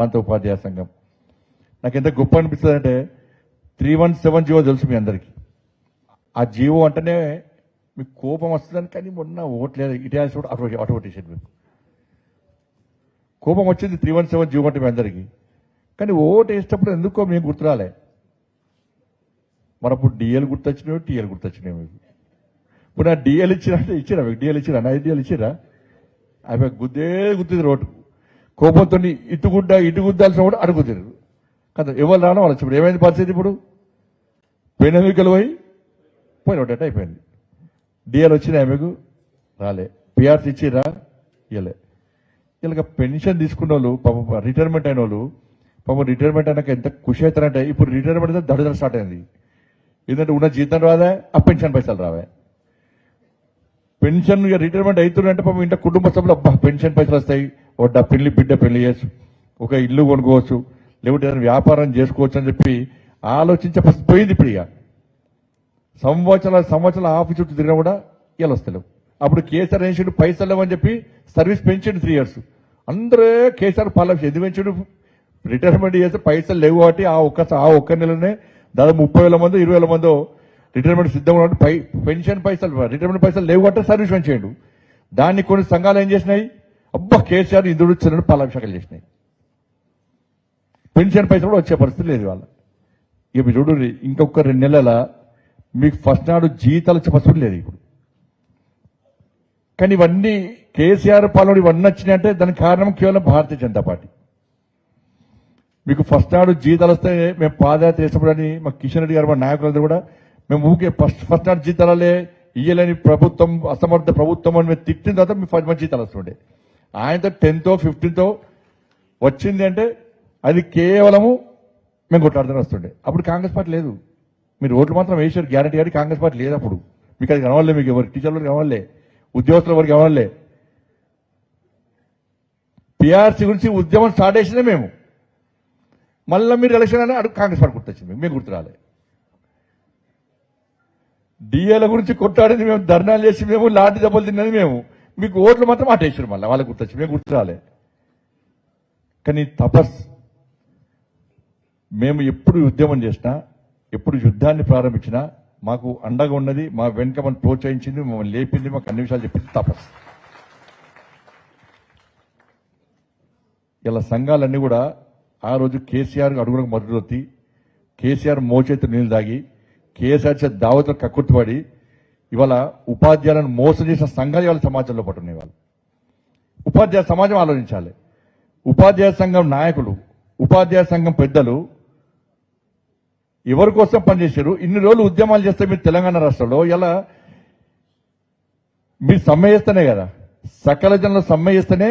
ప్రాంత ఉపాధ్యాయ సంఘం. నాకు ఎంత గొప్ప అనిపిస్తుంది అంటే 317 జీవో తెలుసు మీ అందరికీ. ఆ జీవో అంటేనే మీకు కోపం వస్తుందని, కానీ మొన్న ఓట్లేదు ఇటాల్సి కూడా అటు ఓటేసాడు. మీకు కోపం వచ్చింది 317 జీవో అంటే మీ అందరికీ, కానీ ఓటు వేసేటప్పుడు ఎందుకో మేము గుర్తురాలే. మరి అప్పుడు డిఎల్ గుర్తొచ్చినాయి, టీఎల్ గుర్తొచ్చినాయి మీకు. ఇప్పుడు నా డిఎల్ ఇచ్చిరా మీకు? డిఎల్ ఇచ్చిరా? నా డిఎల్ ఇచ్చిరా? అవి గుద్దింది రోడ్డు. కోపంతో ఇటు గుద్దాల్సిన కూడా అడుగుతారు కదా. ఎవరు రావడం వాళ్ళు ఇప్పుడు ఏమైంది పరిస్థితి? ఇప్పుడు పెనమికలు పోయిన ఒకటి అయిపోయింది. డిఎల్ వచ్చినాయి మీకు? రాలే. పిఆర్సీ ఇచ్చిరా? ఇవ్వలే. ఇలా పెన్షన్ తీసుకున్న వాళ్ళు పాపం, రిటైర్మెంట్ అయిన వాళ్ళు పాపం, రిటైర్మెంట్ అయినాక ఎంత ఖుషి అవుతారంటే, ఇప్పుడు రిటైర్మెంట్ అయితే దడదడ స్టార్ట్ అయింది. ఎందుకంటే ఉన్న జీతం రాదా, ఆ పెన్షన్ పైసలు రావే. పెన్షన్ రిటైర్మెంట్ అవుతుందంటే పాపం ఇంట్లో కుటుంబ సభ్యులు అబ్బా పెన్షన్ పైసలు వస్తాయి, బిడ్డ పెళ్లి చేయొచ్చు, ఒక ఇల్లు కొనుక్కోవచ్చు, లేకపోతే ఏదైనా వ్యాపారం చేసుకోవచ్చు అని చెప్పి ఆలోచించే పరిస్థితి పోయింది. ఇప్పుడు ఇక సంవత్సరాల ఆఫీస్ చుట్టూ తిరిగినా కూడా ఇలా వస్తలేవు. అప్పుడు కేసీఆర్ వేసాడు పైసలు లేవని చెప్పి సర్వీస్ పెంచాడు 3 years. అందరూ కేసీఆర్ పాలన ఎందుకు పెంచాడు? రిటైర్మెంట్ చేస్తే పైసలు లేవు కాబట్టి ఆ ఒక్క నెలనే దాదాపు 30,000 మంది 20,000 మంది రిటైర్మెంట్ సిద్ధంగా ఉంటే పెన్షన్ పైసలు రిటైర్మెంట్ పైసలు లేవు అంటే సర్వీస్ పెంచాడు. దాన్ని కొన్ని సంఘాలు ఏం చేసినాయి, అబ్బా కేసీఆర్ ఇందుడు వచ్చినట్టు పాలాభిషేకాలు చేసినాయి. పెన్షన్ పైసలు కూడా వచ్చే పరిస్థితి లేదు వాళ్ళ. ఇక మీరు చూడు, ఇంకొక 2 నెలల మీకు ఫస్ట్ నాడు జీతాలు వచ్చే పరిస్థితి లేదు ఇప్పుడు. కానీ ఇవన్నీ కేసీఆర్ పాలన ఇవన్నీ వచ్చినాయంటే దానికి కారణం కేవలం భారతీయ జనతా పార్టీ. మీకు ఫస్ట్ నాడు జీతాలు వస్తే మేము పాదయాత్ర చేసినప్పుడు అని మా కిషన్ రెడ్డి గారు మా నాయకులందరూ కూడా మేము ఊకే ఫస్ట్ నాడు జీతాలే ఇయ్యలేని ప్రభుత్వం, అసమర్థ ప్రభుత్వం అని మేము తిట్టిన తర్వాత మీ ఫస్ట్ మంది జీతాలు వస్తుండే. ఆయనతో 10th 15th వచ్చింది అంటే అది కేవలము మేము కొట్లాడుతూనే వస్తుండే. అప్పుడు కాంగ్రెస్ పార్టీ లేదు. మీరు ఓట్లు మాత్రం వేసారు గ్యారంటీ, కానీ కాంగ్రెస్ పార్టీ లేదు అప్పుడు. మీకు అది కనవాలే, మీకు ఎవరు టీచర్లు కనవాలే, ఉద్యోగస్తులు ఎవరికి కనవాలే. పిఆర్సీ గురించి ఉద్యమం స్టార్ట్ చేసిందే మేము. మళ్ళీ మీరు ఎలక్షన్ అని అడుగు కాంగ్రెస్ పార్టీ గుర్తొచ్చింది, మేము గుర్తు రాలే. డిఏల గురించి కొట్టాడింది మేము, ధర్నాలు చేసి మేము, లాంటి దెబ్బలు తిన్నది మేము. మీకు ఓట్లు మాత్రం అటేసారు, మళ్ళీ వాళ్ళకి గుర్తొచ్చింది, మేము గుర్తు రాలే. కానీ తపస్ మేము ఎప్పుడు ఉద్యమం చేసినా, ఎప్పుడు యుద్ధాన్ని ప్రారంభించినా మాకు అండగా ఉన్నది, మా వెనుక మనం ప్రోత్సహించింది, మమ్మల్ని లేపింది, మాకు అన్ని విషయాలు చెప్పింది తపస్. ఇలా సంఘాలన్నీ కూడా ఆ రోజు కేసీఆర్ అడుగులకు మద్దతు, కేసీఆర్ మోచేతి నీళ్లు దాగి, కేసీఆర్ చేత దావతులు కక్కుర్తిపడి ఇవాళ ఉపాధ్యాయులను మోసం చేసిన సంఘాలు ఇవాళ సమాజంలో పట్టున్నాయి. వాళ్ళు ఉపాధ్యాయ సమాజం ఆలోచించాలి. ఉపాధ్యాయ సంఘం నాయకులు, ఉపాధ్యాయ సంఘం పెద్దలు ఎవరి కోసం పనిచేశారు? ఇన్ని రోజులు ఉద్యమాలు చేస్తే మీరు తెలంగాణ రాష్ట్రంలో ఇలా మీరు సమ్మె చేస్తేనే కదా, సకల జనులు సమ్మె చేస్తేనే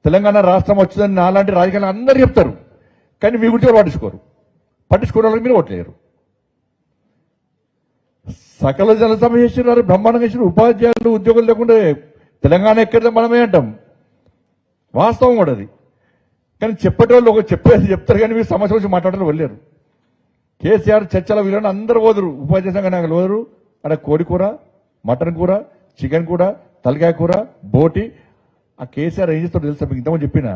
తెలంగాణ రాష్ట్రం వచ్చిందని నాలాంటి రాజకీయాలు అందరూ చెప్తారు. కానీ మీ గురించి పట్టించుకోవడం వాళ్ళకి మీరు ఓట్లేరు. సకల జన సమ్మె చేసినారు, బ్రహ్మాండంగా చేసిన ఉపాధ్యాయులు ఉద్యోగులు లేకుండా తెలంగాణ ఎక్కడితే మనమే అంటాం. వాస్తవం కూడా అది. కానీ చెప్పేటోళ్ళు ఒక చెప్పేది చెప్తారు, కానీ మీరు సమస్య వచ్చి మాట్లాడారు వెళ్ళారు. కేసీఆర్ చర్చల వీళ్ళని అందరూ పోదురు, ఉపాధ్యాయ సంఘ నాయకులు పోదురు. అక్కడ కోడి కూర, మటన్ కూర, చికెన్ కూర, తలకాయ కూర, బోటి. ఆ కేసీఆర్ ఏం చేస్తారో తెలుసా మీకు? ఇంతమంది చెప్పిన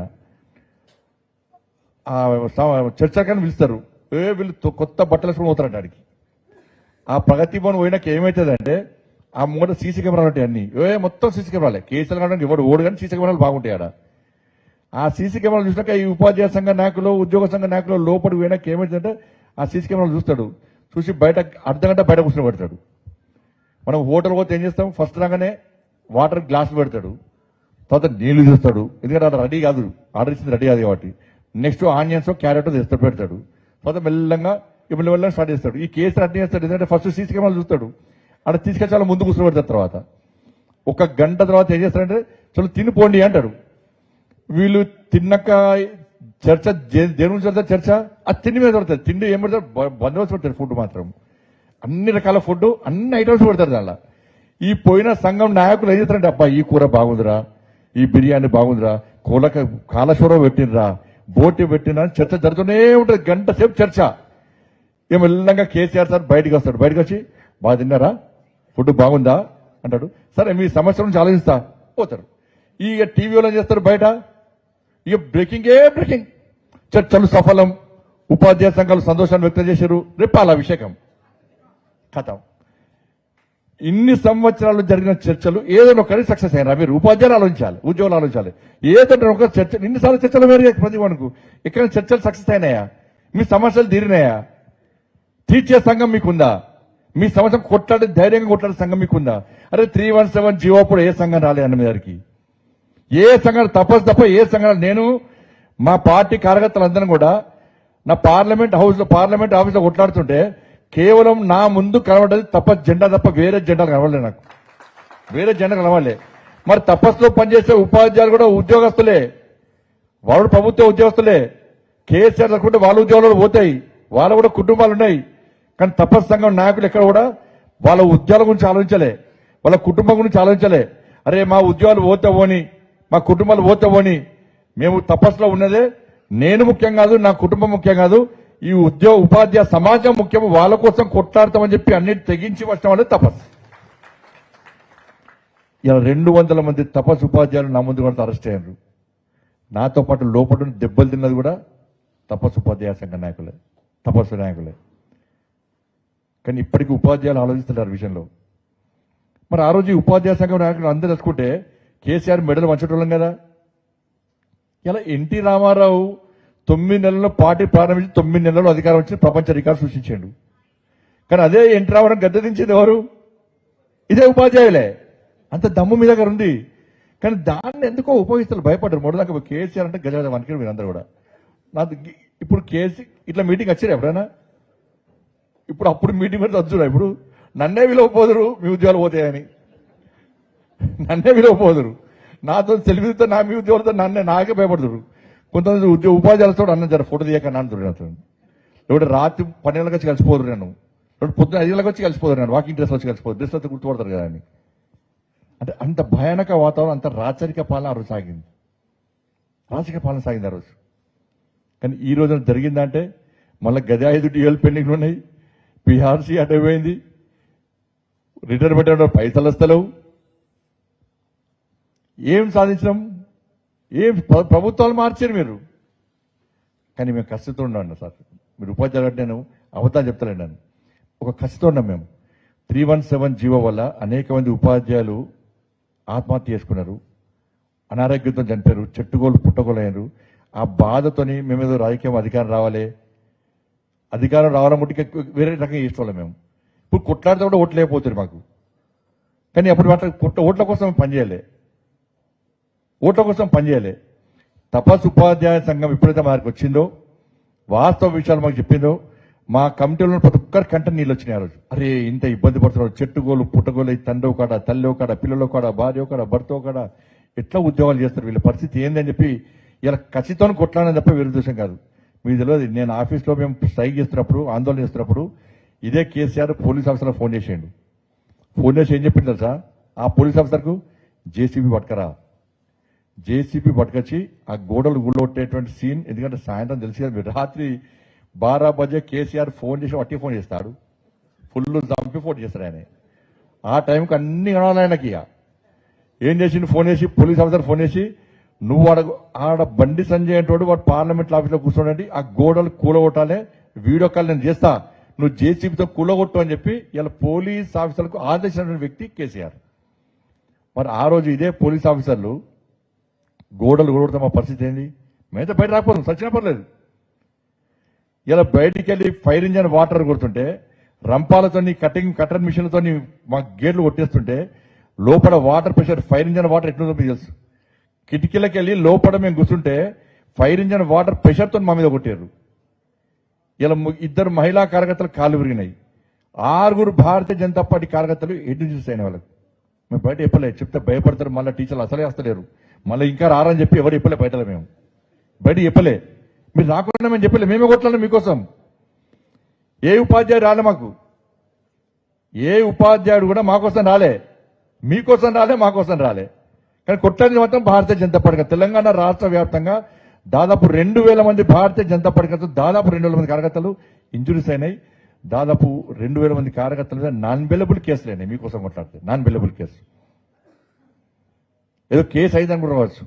చర్చకాన్ని పిలుస్తారు. వీళ్ళు కొత్త బట్టలు వేసుకుని పోతారంట ఆడికి. ఆ ప్రగతి భవన్ పోయినాక ఏమవుతుందంటే ఆ మూట సీసీ కెమెరాలు ఉంటాయి అన్ని, మొత్తం సీసీ కెమెరాలే. కేసీఆర్ కావడానికి ఎవడు ఓడు, కానీ సీసీ కెమెరాలు బాగుంటాయి ఆడ. ఆ సీసీ కెమెరాలు చూసినాక ఈ ఉపాధ్యాయ సంఘ నాయకులు, ఉద్యోగ సంఘ నాయకులు లోపలికి పోయినాక ఏమవుతుందంటే ఆ సీసీ కెమెరాలు చూస్తాడు, చూసి బయట అర్ధగంట బయట కూర్చొని పెడతాడు. మనం హోటల్ పోతే ఏం చేస్తాం? ఫస్ట్ రాగానే వాటర్ గ్లాస్ పెడతాడు, తర్వాత నీళ్లు చూస్తాడు, ఎందుకంటే అది రెడీ కాదు, ఆర్డర్ ఇచ్చింది రెడీ కాదు కాబట్టి. నెక్స్ట్ ఆనియన్స్ క్యారెట్ తెస్తాడు పెడతాడు, తర్వాత మెల్లగా మెల్లగా స్టార్ట్ చేస్తాడు. ఈ కేసు అడ్డు చేస్తాడు, ఎందుకంటే ఫస్ట్ సీసీ కెమెరాలు చూస్తాడు, అక్కడ తీసుకొచ్చి చాలా ముందు కూర్చొని పెడతారు. తర్వాత 1 గంట తర్వాత ఏం చేస్తాడంటే చలో తినిపోండి అంటాడు. వీళ్ళు తిన్నాక చర్చ దేని గురించి పెడతారు? చర్చ ఆ తిండి మీద పెడతారు. తిండి ఏం పెడతారు? బందోబస్తు పెడతారు. ఫుడ్ మాత్రం అన్ని రకాల ఫుడ్, అన్ని ఐటమ్స్ పెడతారు దానిలో. ఈ పోయిన సంఘం నాయకులు ఏం చేస్తారంటే అబ్బా ఈ కూర బాగుందిరా, ఈ బిర్యానీ బాగుందిరా, కాళేశ్వరం పెట్టినరా, బోటి పెట్టినా చర్చ జరుగుతూనే ఉంటుంది. 1 గంట సేపు చర్చ. ఏం మెల్లగా కేసీఆర్ సార్ బయటకు వస్తాడు. బయటకు వచ్చి బాగా తిన్నారా, ఫుడ్ బాగుందా అంటాడు. సరే మీ సమస్య నుంచి ఆలోచిస్తా పోతారు. ఇక టీవీలో ఏం చేస్తారు బయట, ఇక బ్రేకింగ్. చర్చలు సఫలం, ఉపాధ్యాయ సంఘాలు సంతోషాన్ని వ్యక్తం చేశారు. రేపు పాలాభిషేకం కథం. ఇన్ని సంవత్సరాలు జరిగిన చర్చలు ఏదైనా ఒకరి సక్సెస్ అయినా మీరు ఉపాధ్యాయులు ఆలోచించాలి, ఉద్యోగులు ఆలోచించాలి. ఏదైనా ఒక చర్చ ఇన్నిసార్లు చర్చలు వేరు ప్రతి వరకు ఎక్కడ చర్చలు సక్సెస్ అయినాయా? మీ సమస్యలు తీరినాయా? తీర్చే సంఘం మీకుందా? మీ సమస్య కొట్లాడే ధైర్యంగా కొట్లాడే సంఘం మీకుందా? అరే 317 జీవో అప్పుడు ఏ సంఘం రాలే అన్న మీదకి ఏ సంఘం తప్పదు తప్ప ఏ సంఘం నేను మా పార్టీ కార్యకర్తలందరం కూడా నా పార్లమెంట్ ఆఫీస్ లో కొట్లాడుతుంటే కేవలం నా ముందు కనబడ్డది తప్ప జెండా తప్ప వేరే జెండాలు కనబడలే. నాకు వేరే జెండా కనబడలే. మరి తపస్సులో పనిచేసే ఉపాధ్యాయులు కూడా ఉద్యోగస్తులే, వాళ్ళు ప్రభుత్వ ఉద్యోగస్తులే. కేసీఆర్ అనుకుంటే వాళ్ళ ఉద్యోగాలు పోతాయి, వాళ్ళ కూడా కుటుంబాలు ఉన్నాయి. కానీ తపస్సు సంఘం నాయకులు ఎక్కడ కూడా వాళ్ళ ఉద్యోగాల గురించి ఆలోచించలే, వాళ్ళ కుటుంబం గురించి ఆలోచించలే. అరే మా ఉద్యోగాలు పోతావోని, మా కుటుంబాలు పోతావోని. మేము తపస్సులో ఉన్నదే నేను ముఖ్యం కాదు, నా కుటుంబం ముఖ్యం కాదు, ఈ ఉపాధ్యాయ సమాజం ముఖ్యం, వాళ్ళ కోసం కొట్లాడతామని చెప్పి అన్నిటి తెగించి వచ్చిన వాళ్ళే తపస్సు. ఇలా 200 మంది తపస్సు ఉపాధ్యాయులు నా ముందు కూడా అరెస్ట్ అయ్యారు. నాతో పాటు లోపల దెబ్బలు తిన్నది కూడా తపస్సు ఉపాధ్యాయ సంఘ నాయకులే, తపస్సు నాయకులే. కానీ ఇప్పటికీ ఉపాధ్యాయులు ఆలోచిస్తున్నారు విషయంలో. మరి ఆ రోజు ఉపాధ్యాయ సంఘం నాయకులు అందరూ తెలుసుకుంటే కేసీఆర్ మెడలు వంచటోళ్ళం కదా. ఇలా ఎన్టీ రామారావు 9 నెలల్లో పార్టీ ప్రారంభించి 9 నెలల్లో అధికారం వచ్చి ప్రపంచ రికార్డు సృష్టించాడు. కానీ అదే ఎన్టీ రామారావు గద్దె దించింది ఎవరు? ఇదే ఉపాధ్యాయులే. అంత దమ్ము మీ దగ్గర ఉంది. కానీ దాన్ని ఎందుకో ఉపయోగిస్తారు, భయపడ్డారు. మొదటిదాకా కేసీఆర్ అంటే గజ వనకరు మీరందరూ కూడా. నాకు ఇప్పుడు ఇట్లా మీటింగ్ వచ్చారు ఎప్పుడైనా? ఇప్పుడు అప్పుడు మీటింగ్ పెడితే వద్దురా. ఇప్పుడు నన్నే విలువపోదురు మీ ఉద్యోగాలు పోతాయని, నన్నే విలువపోదురు. నాతో సెల్ఫీతో నా మీ ఉద్యోగులతో నాకే భయపడుతురు. కొంతమంది ఉపాధ్యాయులతో అన్న జర ఫోటో తీయకన్నా అంటున్నారు. నాతో ఇప్పుడు రాత్రి 12 గంటలకు వచ్చి కలిసిపోదురు నన్ను, ఇప్పుడు పొద్దున 5 గంటలకు వచ్చి కలిసిపోదురు నన్ను, వాకింగ్ డ్రెస్ వచ్చి కలిసిపోదు, డ్రెస్ అయితే గుర్తుపడతారు కదా అని. అంటే అంత భయానక వాతావరణం, అంత రాచరిక పాలన ఆ రోజు సాగింది, రాజకీయ పాలన సాగింది ఆ రోజు. కానీ ఈ రోజున జరిగిందంటే మళ్ళీ గది 5 డ్యూయల్ పెండింగ్లు ఉన్నాయి, పిఆర్సీ అడ్డైపోయింది, రిటైర్మెంట్ పైసలు వస్తలేవు. ఏం సాధించడం? ఏం ప్రభుత్వాలు మార్చారు మీరు. కానీ మేము కసితో ఉన్నాం సార్. మీరు ఉపాధ్యాయులు అంటే నేను అబద్ధాలు చెప్తలేండి. నన్ను ఒక కసితో ఉన్నాం మేము. 317 జీవో వల్ల అనేక మంది ఉపాధ్యాయులు ఆత్మహత్య చేసుకున్నారు, అనారోగ్యంతో చనిపోయారు, చెట్టుగోలు పుట్టగోలు అయ్యారు. ఆ బాధతోని మేమేదో రాజకీయం అధికారం రావాలముట్టికి వేరే రకంగా చేసుకోవాలి మేము. ఇప్పుడు కొట్లాడితే కూడా ఓట్లు లేకపోతుంది మాకు. కానీ అప్పుడు ఓట్ల కోసం పనిచేయలే. తపస్సు ఉపాధ్యాయ సంఘం ఎప్పుడైతే మాకు వచ్చిందో, వాస్తవ విషయాలు మాకు చెప్పిందో, మా కమిటీలో ప్రతి ఒక్కరి కంట నీళ్ళు వచ్చినాయి ఆ రోజు. అరే ఇంత ఇబ్బంది పడుతున్నారు, చెట్టుగోలు పుట్టగోలు, తండ్రి కాడ, తల్లి కాడ, పిల్లల కాడ, భార్య కాడ, భర్త కాడ ఎట్లా ఉద్యోగాలు చేస్తారు, వీళ్ళ పరిస్థితి ఏందని చెప్పి ఇలా ఖచ్చితంగా కొట్లాడని తప్ప వేరే దోషం కాదు. మీకు తెలియదు, నేను ఆఫీస్లో మేము స్ట్రైక్ చేస్తున్నప్పుడు, ఆందోళన చేస్తున్నప్పుడు ఇదే కేసీఆర్ పోలీస్ ఆఫీసర్ ఫోన్ చేసి ఏం చెప్పింది తెలుసా? ఆ పోలీస్ ఆఫీసర్కు జేసీబీ పట్టుకొచ్చి ఆ గోడలు గుళ్ళొట్టేటువంటి సీన్. ఎందుకంటే సాయంత్రం తెలిసి కదా, మీరు రాత్రి 12 బజే కేసీఆర్ ఫోన్ చేసి వట్టి ఫోన్ చేస్తాడు, ఫుల్ చంపి ఫోన్ చేస్తాడు ఆయన. ఆ టైంకి అన్ని కనాలి ఆయనకి. ఏం చేసిండు? ఫోన్ చేసి పోలీస్ ఆఫీసర్ ఫోన్ చేసి, నువ్వు ఆడ బండి సంజయ్ అంటోడు వాడు పార్లమెంట్ ఆఫీస్లో కూర్చోండి, ఆ గోడలు కూలగొట్టాలి, వీడియో కాల్ నేను చేస్తా, నువ్వు జేసీబీతో కూలగొట్టు అని చెప్పి ఇలా పోలీస్ ఆఫీసర్లకు ఆదేశించిన వ్యక్తి కేసీఆర్. మరి ఆ రోజు ఇదే పోలీస్ ఆఫీసర్లు గోడలు కొడితే మా పరిస్థితి ఏంది? మేమైతే బయట రాకపోతాం, సచ్చినా పర్లేదు. ఇలా బయటికి వెళ్ళి ఫైర్ ఇంజన్ వాటర్ కొడుతుంటే, రంపాలతో కటర్ మిషన్లతో మా గేట్లు కొట్టేస్తుంటే, లోపల water pressure, fire engine water ఎట్లుందో మీకు తెలుసు. కిటికీలకు వెళ్ళి లోపల మేము కూర్చుంటే ఫైర్ ఇంజన్ వాటర్ ప్రెషర్తో మా మీద కొట్టారు. ఇలా 2 మహిళా కార్యకర్తలు కాళ్ళు విరిగినాయి. 6 భారతీయ జనతా పార్టీ కార్యకర్తలు ఎడ్యుకేషన్ అయిన వాళ్ళకి. మేము బయట చెప్పలే, చెప్తే భయపడతారు, మళ్ళీ టీచర్లు అసలే వస్తలేరు, మళ్ళీ ఇంకా రారని చెప్పి ఎవరు చెప్పలే, బయటలో మేము బయట చెప్పలే. మీరు రాకుండా మేము చెప్పలే, మేమే కొట్లాలి మీకోసం. ఏ ఉపాధ్యాయుడు రాలే మాకు, ఏ ఉపాధ్యాయుడు కూడా మాకోసం రాలే, మీకోసం రాలే, మాకోసం రాలే. కానీ కొట్లాడింది మాత్రం భారతీయ జనతా పార్టీ. తెలంగాణ రాష్ట్ర వ్యాప్తంగా దాదాపు 2000 మంది భారతీయ జనతా పార్టీ దాదాపు 2000 మంది కార్యకర్తలు ఇంజురీస్ అయినాయి. దాదాపు 2000 మంది కార్యకర్తలు నాన్ బెలబుల్ కేసులు అయినాయి. మీకోసం కొట్లాడితే నాన్ బెలబుల్ కేసు. ఏదో కేసు అయింది అనుకుంటూ కావచ్చు,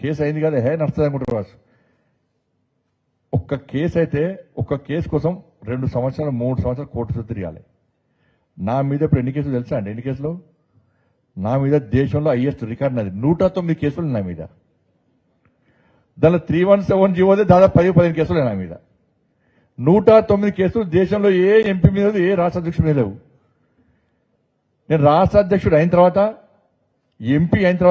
కేసు అయింది కదా, నడుస్తుంది అనుకుంటూ కావచ్చు. ఒక్క కేసు అయితే ఒక్క కేసు కోసం 2 సంవత్సరాలు 3 సంవత్సరాలు కోర్టు చుట్టూ తిరగాలి. నా మీద ఇప్పుడు ఎన్ని కేసులు తెలుసా అండి? ఎన్ని కేసులు నా మీద దేశంలో హైయెస్ట్ రికార్డ్ నాది. 109 కేసులు నా మీద. దానిలో 317 జీవోదే దాదాపు 10-15 కేసులు నా మీద. 109 కేసులు దేశంలో ఏ ఎంపీ మీద ఏ రాష్ట్ర అధ్యక్షుడి మీద లేవు. నేను రాష్ట్ర అధ్యక్షుడు అయిన తర్వాత ఎంపీ అయిన తర్వాత